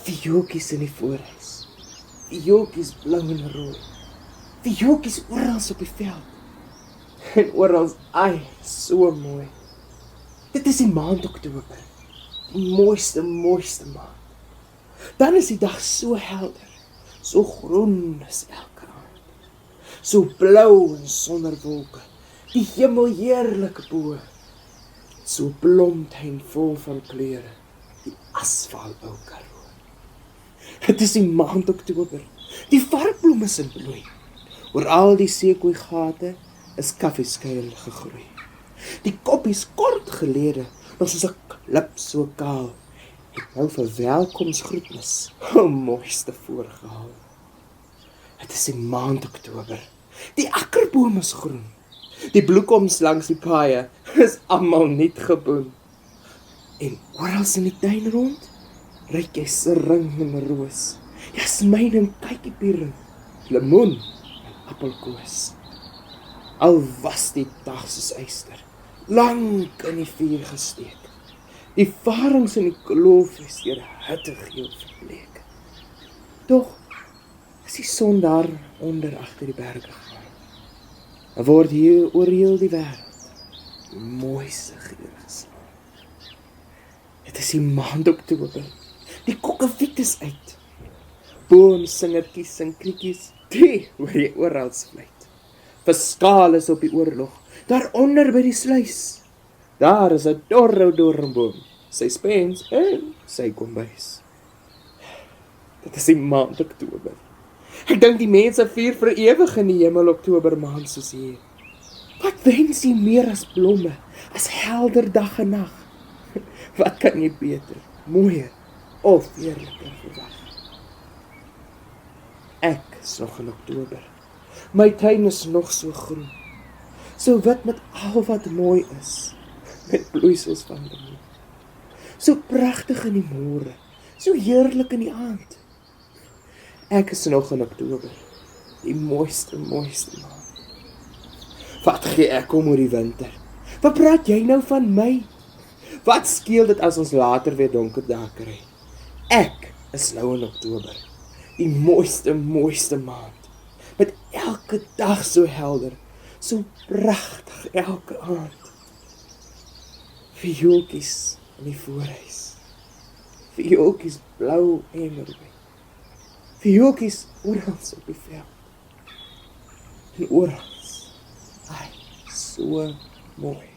Viooltjies in die voorhuis. Viooltjies blou en rooi. Viooltjies oral op die veld. En oral, ai, so mooi. Dit is die maand Oktober. Die mooiste maand. Dan is die dag so helder. So groen as elke aand. So blou en sonder wolke. Die hemel heerlik bo. So blomtuin vol van kleure. Die asfal ou Karoo. Het is die maand Oktober. Die varkbloem is in bloei. Oor al die seekoeigate is kaffieskuil gegroei. Die koppies kort gelede, nog soos 'n klip so kaal, het nou vir welkomsgroetnis mooiste voorgehaal. Het is die maand Oktober. Die akkerboom is groen. Die bloekoms langs die paaie is almal nuut geboen. En oral in die tuin rond, ruik jy sering en roos, jasmijn en kykiepierie, lemoen en appelkoos. Al was die dag soos yster, lang in die vuur gesteek. Die varings in die kloof is deur hittegeel verbleek. Tog is die son daar onder agter die berge gaan. En word hier oor heel die wêreld die mooiste geur geslaan. Het is die maand Oktober. Die kokkefiet is uit. Boomsingertjies en kriekies, die hoor jy oral fluit. Verskaal is op die oorlog, daaronder by die sluis. Daar is 'n dorreboom, sy spens en sy kombuis. Dit is die maand Oktober. Ek dink die mense vier vir ewig in die hemel Oktobermaand soos hier. Wat wens jy meer as blomme, as helder dag en nag? Wat kan jy beter, mooier of eerliker verwag? Ek is nog in Oktober. My tuin is nog so groen. So wit met al wat mooi is. Met bloeisels van bloem. So pragtig in die môre. So heerlik in die aand. Ek is nog in Oktober. Die mooiste maand. Wat gee ek om oor die winter? Wat praat jy nou van my? Wat skeel dit as ons later weer donker dae kry? Ek is nou in Oktober. Die mooiste maand. Met elke dag so helder, so pragtig elke aand. Viooltjies in die voorhuis. Viooltjies blou en rooi. Viooltjies oral op die veld. En oral, ai, so mooi.